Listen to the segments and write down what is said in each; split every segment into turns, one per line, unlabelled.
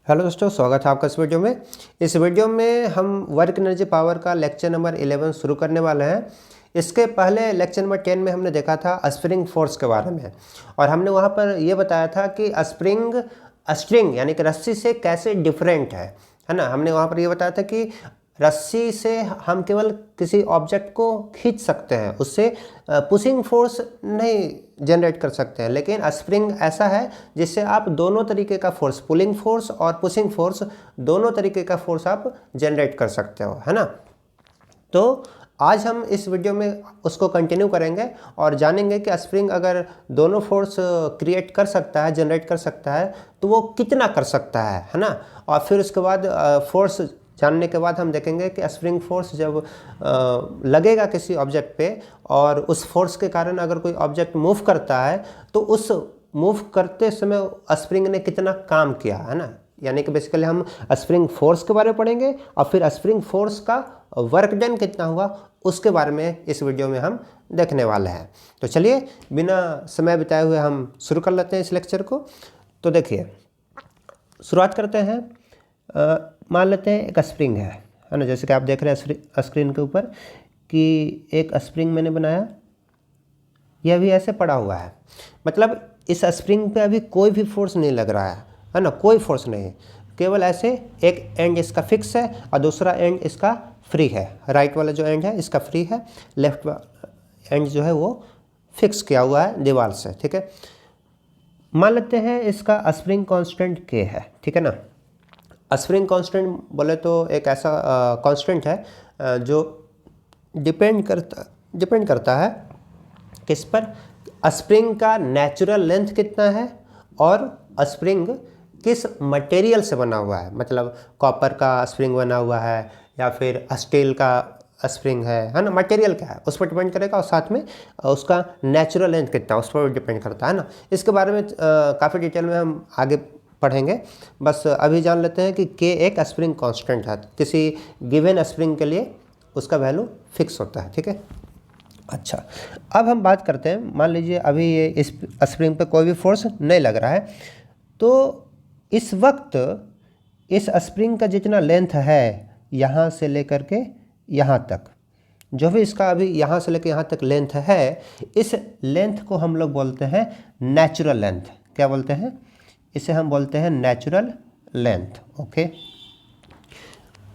Hello दोस्तों, स्वागत है आपका इस वीडियो में। इस वीडियो में हम वर्क एनर्जी पावर का लेक्चर नंबर 11 शुरू करने वाले हैं। इसके पहले लेक्चर नंबर 10 में हमने देखा था स्प्रिंग फोर्स के बारे में, और हमने वहाँ पर यह बताया था कि स्ट्रिंग यानी कि रस्सी से कैसे डिफरेंट है ना। हमने वहाँ पर यह बताया था कि रस्सी से हम केवल किसी ऑब्जेक्ट को खींच सकते हैं, उससे पुशिंग फोर्स नहीं जनरेट कर सकते हैं, लेकिन स्प्रिंग ऐसा है जिससे आप दोनों तरीके का फोर्स, पुलिंग फोर्स और पुशिंग फोर्स, दोनों तरीके का फोर्स आप जनरेट कर सकते हो, है ना। तो आज हम इस वीडियो में उसको कंटिन्यू करेंगे और जानेंगे कि स्प्रिंग अगर दोनों फोर्स क्रिएट कर सकता है, जनरेट कर सकता है, तो वो कितना कर सकता है ना। और फिर उसके बाद फोर्स जानने के बाद हम देखेंगे कि स्प्रिंग फोर्स जब लगेगा किसी ऑब्जेक्ट पे और उस फोर्स के कारण अगर कोई ऑब्जेक्ट मूव करता है तो उस मूव करते समय स्प्रिंग ने कितना काम किया, है ना। यानी कि बेसिकली हम स्प्रिंग फोर्स के बारे में पढ़ेंगे और फिर स्प्रिंग फोर्स का वर्क डन कितना हुआ उसके बारे में इस वीडियो में हम देखने वाले हैं। तो चलिए बिना समय बिताए हुए हम शुरू कर लेते हैं इस लेक्चर को। तो देखिए, शुरुआत करते हैं। मान लेते हैं एक स्प्रिंग है ना, जैसे कि आप देख रहे हैं स्क्रीन के ऊपर कि एक स्प्रिंग मैंने बनाया, यह भी ऐसे पड़ा हुआ है। मतलब इस स्प्रिंग पे अभी कोई भी फोर्स नहीं लग रहा है ना, कोई फोर्स नहीं, केवल ऐसे एक एंड इसका फिक्स है और दूसरा एंड इसका फ्री है। राइट वाला जो एंड है इसका फ्री है, लेफ्ट एंड जो है वो फिक्स किया हुआ है दीवार से, ठीक है। मान लेते हैं इसका स्प्रिंग कांस्टेंट के है, ठीक है ना। स्प्रिंग कांस्टेंट बोले तो एक ऐसा कांस्टेंट है जो डिपेंड करता है किस पर, स्प्रिंग का नेचुरल लेंथ कितना है और स्प्रिंग किस मटेरियल से बना हुआ है। मतलब कॉपर का स्प्रिंग बना हुआ है या फिर स्टील का स्प्रिंग है ना, मटेरियल क्या है उस पर डिपेंड करेगा, और साथ में उसका नेचुरल लेंथ कितना उस पर डिपेंड करता है ना। इसके बारे में काफ़ी डिटेल में हम आगे पढ़ेंगे, बस अभी जान लेते हैं कि के एक स्प्रिंग कांस्टेंट है, किसी गिवन स्प्रिंग के लिए उसका वैल्यू फिक्स होता है, ठीक है। अच्छा, अब हम बात करते हैं, मान लीजिए अभी ये इस स्प्रिंग पे कोई भी फोर्स नहीं लग रहा है, तो इस वक्त इस स्प्रिंग का जितना लेंथ है यहाँ से लेकर के यहाँ तक, जो भी इसका अभी यहाँ से लेकर यहाँ तक लेंथ है, इस लेंथ को हम लोग बोलते हैं नेचुरल लेंथ। क्या बोलते हैं? इसे हम बोलते हैं नेचुरल लेंथ, ओके।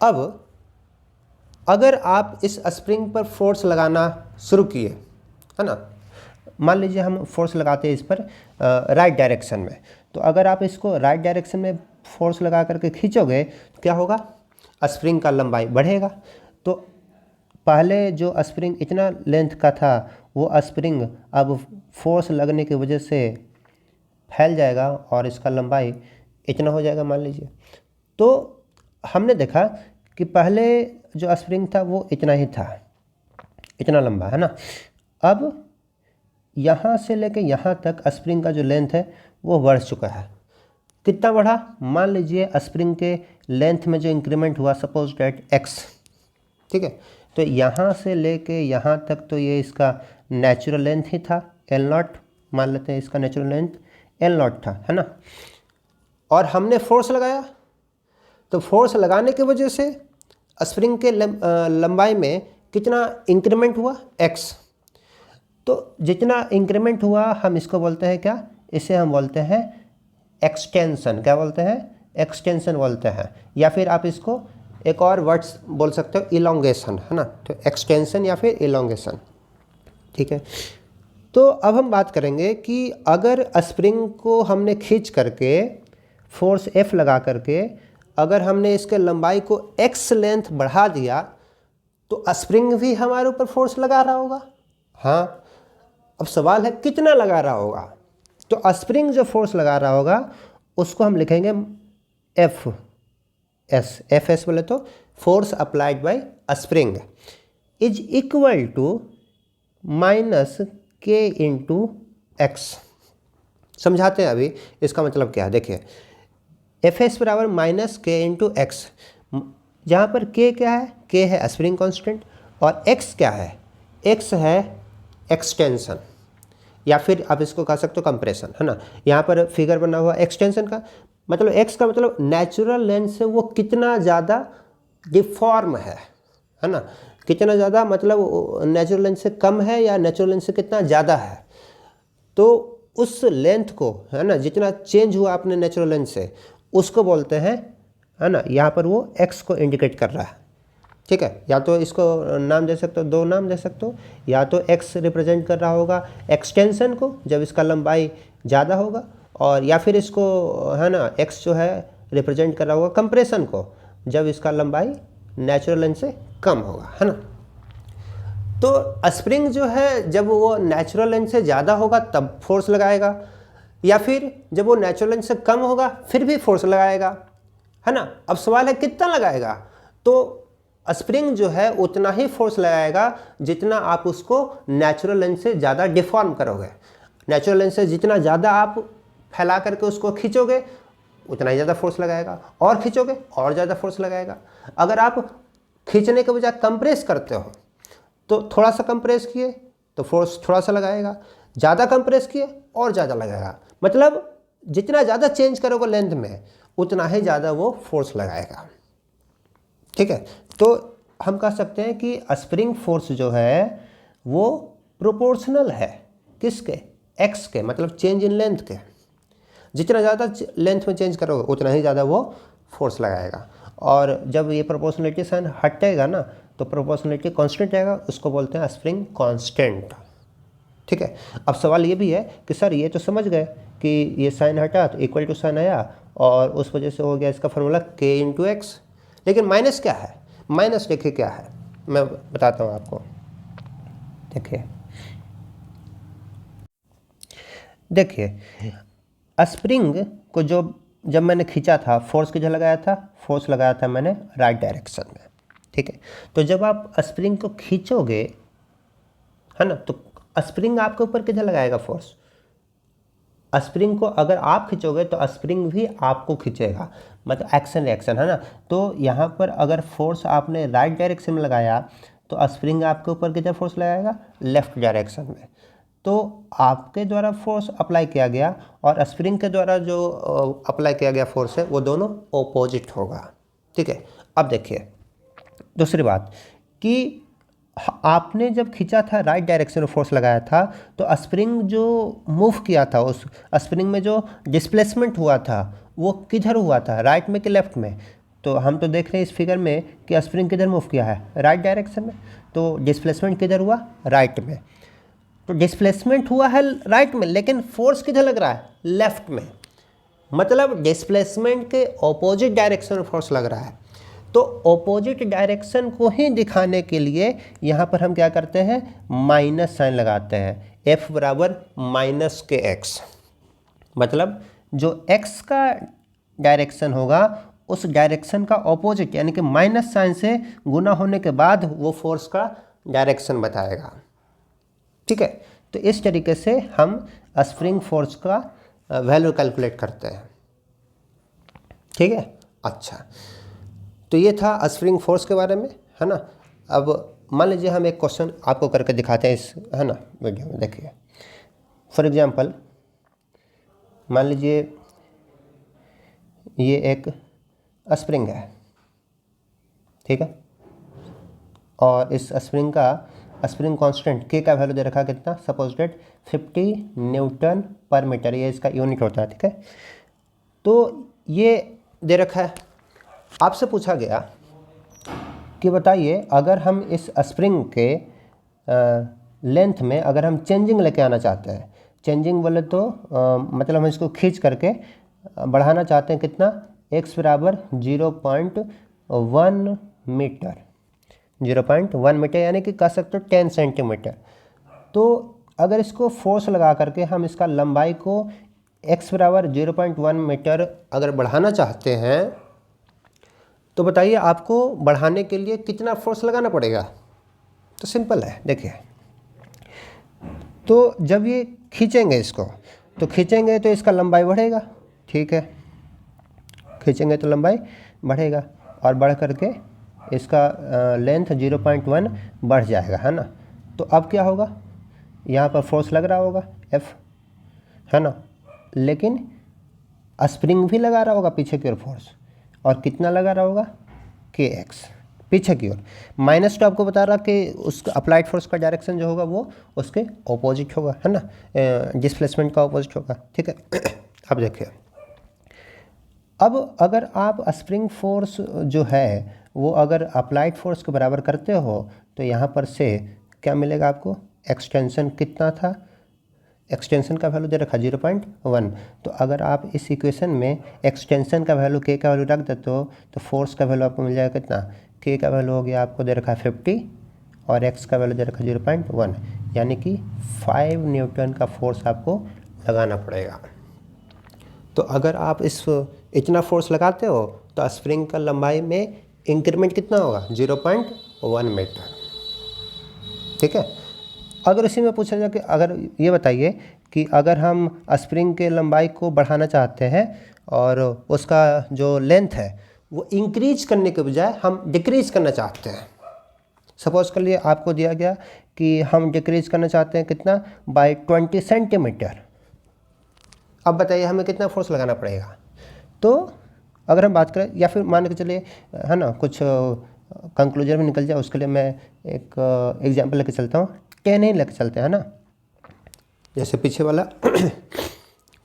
अब अगर आप इस स्प्रिंग पर फोर्स लगाना शुरू किए, है ना, मान लीजिए हम फोर्स लगाते हैं इस पर राइट डायरेक्शन में, तो अगर आप इसको राइट डायरेक्शन में फोर्स लगा करके खींचोगे तो क्या होगा? स्प्रिंग का लंबाई बढ़ेगा। तो पहले जो स्प्रिंग इतना लेंथ का था वो स्प्रिंग अब फोर्स लगने की वजह से फैल जाएगा और इसका लंबाई इतना हो जाएगा, मान लीजिए। तो हमने देखा कि पहले जो स्प्रिंग था वो इतना ही था, इतना लंबा, है ना। अब यहाँ से लेके यहाँ तक स्प्रिंग का जो लेंथ है वो बढ़ चुका है। कितना बढ़ा? मान लीजिए स्प्रिंग के लेंथ में जो इंक्रीमेंट हुआ, सपोज डेट x, ठीक है। तो यहाँ से लेके यहाँ तक तो ये इसका नेचुरल लेंथ ही था, L0, मान लेते हैं इसका नेचुरल लेंथ L0 था, है ना। और हमने फोर्स लगाया, तो फोर्स लगाने की वजह से स्प्रिंग के लंबाई में कितना इंक्रीमेंट हुआ? x। तो जितना इंक्रीमेंट हुआ हम इसको बोलते हैं क्या? इसे हम बोलते हैं एक्सटेंशन। क्या बोलते हैं? एक्सटेंशन बोलते हैं, या फिर आप इसको एक और वर्ड्स बोल सकते हो, इलोंगेशन, है ना। तो एक्सटेंशन या फिर इलोंगेशन, ठीक है। तो अब हम बात करेंगे कि अगर स्प्रिंग को हमने खींच करके फोर्स F लगा करके अगर हमने इसके लंबाई को x लेंथ बढ़ा दिया तो स्प्रिंग भी हमारे ऊपर फोर्स लगा रहा होगा। हाँ, अब सवाल है कितना लगा रहा होगा। तो स्प्रिंग जो फोर्स लगा रहा होगा उसको हम लिखेंगे Fs बोले तो force applied by spring is equal to minus K into x. समझाते हैं अभी इसका मतलब क्या है। देखिए, Fs बराबर माइनस K इंटू एक्स, जहाँ पर K क्या है? K है स्प्रिंग कांस्टेंट और x क्या है? x है एक्सटेंशन, या फिर आप इसको कह सकते हो कंप्रेशन, है ना। यहाँ पर फिगर बना हुआ एक्सटेंशन का, मतलब एक्स का मतलब नेचुरल लेंथ से वो कितना ज़्यादा डिफॉर्म है ना, कितना ज़्यादा मतलब नेचुरल लेंथ से कम है या नेचुरल लेंथ से कितना ज़्यादा है। तो उस लेंथ को है ना, जितना चेंज हुआ अपने नेचुरल लेंथ से, उसको बोलते हैं, है ना, यहाँ पर वो एक्स को इंडिकेट कर रहा है। ठीक है, या तो इसको नाम दे सकते हो, दो नाम दे सकते हो, या तो एक्स रिप्रेजेंट कर रहा होगा एक्सटेंशन को जब इसका लंबाई ज़्यादा होगा, और या फिर इसको है ना एक्स जो है रिप्रेजेंट कर रहा होगा कंप्रेशन को जब इसका लंबाई नेचुरल लेंथ से कम होगा, है ना। तो स्प्रिंग जो है जब वो नेचुरल लेंथ से ज़्यादा होगा तब फोर्स लगाएगा, या फिर जब वो नेचुरल लेंथ से कम होगा फिर भी फोर्स लगाएगा, है ना। अब सवाल है कितना लगाएगा। तो स्प्रिंग जो है उतना ही फोर्स लगाएगा जितना आप उसको नेचुरल लेंथ से ज़्यादा डिफॉर्म करोगे। नेचुरल लेंथ से जितना ज़्यादा आप फैला करके उसको खींचोगे उतना ही ज़्यादा फोर्स लगाएगा, और खींचोगे और ज़्यादा फोर्स लगाएगा। अगर आप खींचने के बजाय कंप्रेस करते हो तो थोड़ा सा कंप्रेस किए तो फोर्स थोड़ा सा लगाएगा, ज़्यादा कंप्रेस किए और ज़्यादा लगाएगा। मतलब जितना ज़्यादा चेंज करोगे लेंथ में उतना ही ज़्यादा वो फोर्स लगाएगा। ठीक है, तो हम कह सकते हैं कि स्प्रिंग फोर्स जो है वो प्रोपोर्शनल है किसके, एक्स के, मतलब चेंज इन लेंथ के। जितना ज़्यादा लेंथ में चेंज करोगे उतना ही ज़्यादा वो फोर्स लगाएगा। और जब ये प्रोपोर्शनलिटी साइन हटेगा ना तो प्रोपोर्शनलिटी कांस्टेंट आएगा, उसको बोलते हैं स्प्रिंग कांस्टेंट। ठीक है, अब सवाल ये भी है कि सर ये तो समझ गए कि ये साइन हटा तो इक्वल टू साइन आया और उस वजह से हो गया इसका फॉर्मूला k इंटू एक्स, लेकिन माइनस क्या है, माइनस देखिए क्या है, मैं बताता हूँ आपको। देखिए स्प्रिंग को जब मैंने खींचा था फोर्स किधर लगाया था, फोर्स लगाया था मैंने राइट डायरेक्शन में। ठीक है, तो जब आप स्प्रिंग को खींचोगे है ना, तो स्प्रिंग आपके ऊपर किधर लगाएगा फोर्स, स्प्रिंग को अगर आप खींचोगे तो स्प्रिंग भी आपको खींचेगा, मतलब एक्शन रिएक्शन, है ना। तो यहाँ पर अगर फोर्स आपने राइट डायरेक्शन में लगाया तो स्प्रिंग आपके ऊपर किधर फोर्स लगाएगा, लेफ्ट डायरेक्शन में। तो आपके द्वारा फोर्स अप्लाई किया गया और स्प्रिंग के द्वारा जो अप्लाई किया गया फोर्स है वो दोनों ऑपोजिट होगा। ठीक है, अब देखिए दूसरी बात कि आपने जब खींचा था राइट डायरेक्शन में फोर्स लगाया था तो स्प्रिंग जो मूव किया था उस स्प्रिंग में जो डिस्प्लेसमेंट हुआ था वो किधर हुआ था, राइट में कि लेफ्ट में। तो हम तो देख रहे हैं इस फिगर में कि स्प्रिंग किधर मूव किया है, राइट डायरेक्शन में। तो डिस्प्लेसमेंट किधर हुआ, राइट में। तो डिस्प्लेसमेंट हुआ है राइट में लेकिन फोर्स किधर लग रहा है, लेफ्ट में। मतलब डिस्प्लेसमेंट के ऑपोजिट डायरेक्शन में फोर्स लग रहा है। तो ऑपोजिट डायरेक्शन को ही दिखाने के लिए यहाँ पर हम क्या करते हैं, माइनस साइन लगाते हैं, F बराबर माइनस के एक्स। मतलब जो x का डायरेक्शन होगा उस डायरेक्शन का ऑपोजिट यानी कि माइनस साइन से गुना होने के बाद वो फोर्स का डायरेक्शन बताएगा। ठीक है, तो इस तरीके से हम स्प्रिंग फोर्स का वैल्यू कैलकुलेट करते हैं। ठीक है, अच्छा, तो ये था स्प्रिंग फोर्स के बारे में, है ना। अब मान लीजिए हम एक क्वेश्चन आपको करके दिखाते हैं इस, है ना, वीडियो में। देखिए फॉर एग्जांपल मान लीजिए ये एक स्प्रिंग है, ठीक है, और इस स्प्रिंग कांस्टेंट के का वैल्यू दे रखा है कितना, सपोज डेट 50 न्यूटन पर मीटर, ये इसका यूनिट होता है। ठीक है, तो ये दे रखा है। आपसे पूछा गया कि बताइए अगर हम इस स्प्रिंग के लेंथ में अगर हम चेंजिंग लेके आना चाहते हैं, चेंजिंग बोले तो मतलब हम इसको खींच करके बढ़ाना चाहते हैं कितना, x बराबर 0.1 मीटर, 0.1 मीटर यानी कि कह सकते हो 10 सेंटीमीटर। तो अगर इसको फोर्स लगा करके हम इसका लंबाई को x बराबर 0.1 मीटर अगर बढ़ाना चाहते हैं तो बताइए आपको बढ़ाने के लिए कितना फोर्स लगाना पड़ेगा। तो सिंपल है, देखिए, तो जब ये खींचेंगे इसको तो खींचेंगे तो इसका लंबाई बढ़ेगा, ठीक है, खींचेंगे तो लंबाई बढ़ेगा और बढ़ करके इसका लेंथ 0.1 बढ़ जाएगा, है ना। तो अब क्या होगा, यहाँ पर फोर्स लग रहा होगा F, है ना, लेकिन स्प्रिंग भी लगा रहा होगा पीछे की ओर फोर्स, और कितना लगा रहा होगा kx पीछे की ओर। माइनस तो आपको बता रहा कि उसका अप्लाइड फोर्स का डायरेक्शन जो होगा वो उसके ऑपोजिट होगा, है ना, डिस्प्लेसमेंट का ऑपोजिट होगा, ठीक है। अब देखिए, अब अगर आप स्प्रिंग फोर्स जो है वो अगर अप्लाइड फोर्स के बराबर करते हो तो यहाँ पर से क्या मिलेगा आपको, एक्सटेंशन कितना था, एक्सटेंशन का वैल्यू दे रखा 0.1। तो अगर आप इस इक्वेशन में एक्सटेंशन का वैल्यू के का वैल्यू रख देते हो तो फोर्स का वैल्यू आपको मिल जाएगा कितना, के का वैल्यू हो गया आपको दे रखा है 50 और एक्स का वैल्यू दे रखा है 0.1, यानी कि 5 न्यूटन का फोर्स आपको लगाना पड़ेगा। तो अगर आप इतना फोर्स लगाते हो तो स्प्रिंग का लंबाई में इंक्रीमेंट कितना होगा, 0.1 मीटर, ठीक है। अगर इसी में पूछा जाए कि अगर ये बताइए कि अगर हम स्प्रिंग के लंबाई को बढ़ाना चाहते हैं और उसका जो लेंथ है वो इंक्रीज करने के बजाय हम डिक्रीज करना चाहते हैं, सपोज कर लिए आपको दिया गया कि हम डिक्रीज करना चाहते हैं कितना, बाय 20 सेंटीमीटर। अब बताइए हमें कितना फोर्स लगाना पड़ेगा। तो अगर हम बात करें, या फिर मान के चलिए, है ना, कुछ कंक्लूजन में निकल जाए, उसके लिए मैं एक एग्जांपल लेके चलता हूँ, 10 ही लेके चलते हैं ना, जैसे पीछे वाला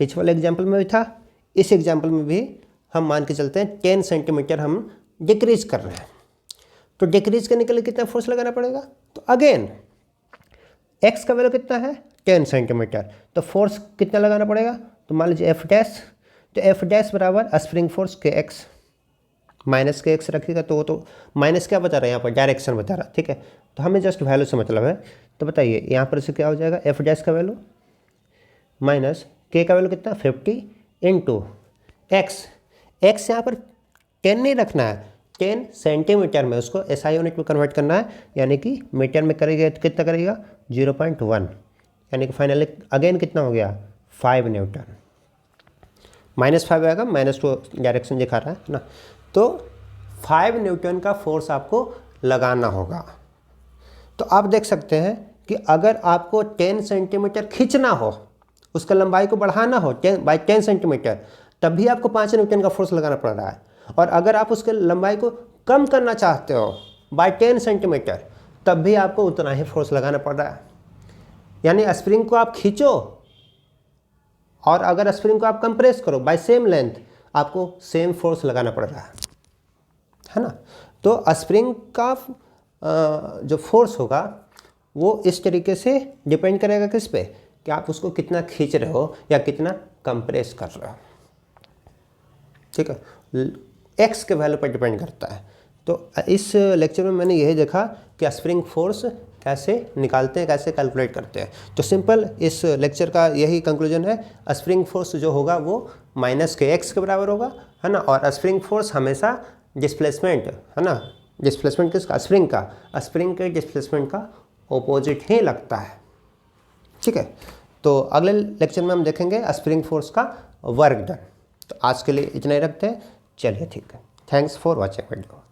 एग्जांपल में भी था, इस एग्जांपल में भी हम मान के चलते हैं 10 सेंटीमीटर हम डिक्रीज कर रहे हैं। तो डिक्रीज करने के लिए कितना फोर्स लगाना पड़ेगा, तो अगेन एक्स का वैल्यू कितना है 10 सेंटीमीटर, तो फोर्स कितना लगाना पड़ेगा, तो मान लीजिए एफ डैश, तो एफ डैश बराबर स्प्रिंग फोर्स के एक्स माइनस के एक्स रखिएगा, तो वो तो माइनस क्या बता रहा है यहाँ पर, डायरेक्शन बता रहा है, ठीक है। तो हमें जस्ट वैल्यू से मतलब है। तो बताइए यहाँ पर से क्या हो जाएगा, एफ डैश का वैल्यू माइनस के का वैल्यू कितना 50 इंटू एक्स, एक्स यहाँ पर 10 नहीं रखना है, 10 सेंटीमीटर में उसको एसआई यूनिट में कन्वर्ट करना है, यानी कि मीटर में करेगा तो कितना करेगा 0.1, यानी कि फाइनली अगेन कितना हो गया 5 न्यूटन, -5 आएगा, -2 डायरेक्शन दिखा रहा है ना। तो 5 न्यूटन का फोर्स आपको लगाना होगा। तो आप देख सकते हैं कि अगर आपको 10 सेंटीमीटर खींचना हो, उसका लंबाई को बढ़ाना हो 10 सेंटीमीटर, तब भी आपको 5 न्यूटन का फोर्स लगाना पड़ रहा है। और अगर आप उसके लंबाई को कम करना चाहते हो बाय 10 सेंटीमीटर, तब भी आपको उतना ही फोर्स लगाना पड़ रहा है। यानी स्प्रिंग को आप खींचो और अगर स्प्रिंग को आप कंप्रेस करो बाय सेम लेंथ, आपको सेम फोर्स लगाना पड़ रहा है ना। तो स्प्रिंग का जो फोर्स होगा वो इस तरीके से डिपेंड करेगा किस पे, कि आप उसको कितना खींच रहे हो या कितना कंप्रेस कर रहे हो, ठीक है। एक्स के वैल्यू पर डिपेंड करता है। तो इस लेक्चर में मैंने यही देखा कि स्प्रिंग फोर्स कैसे निकालते हैं, कैसे कैलकुलेट करते हैं। तो सिंपल इस लेक्चर का यही कंक्लूजन है, स्प्रिंग फोर्स जो होगा वो माइनस के एक्स के बराबर होगा, है ना। और स्प्रिंग फोर्स हमेशा डिस्प्लेसमेंट, है ना, डिस्प्लेसमेंट किसका, स्प्रिंग का, स्प्रिंग के डिस्प्लेसमेंट का ऑपोजिट ही लगता है, ठीक है। तो अगले लेक्चर में हम देखेंगे स्प्रिंग फोर्स का वर्क डन। तो आज के लिए इतना ही रखते हैं, चलिए ठीक है, थैंक्स फॉर वॉचिंग वीडियो।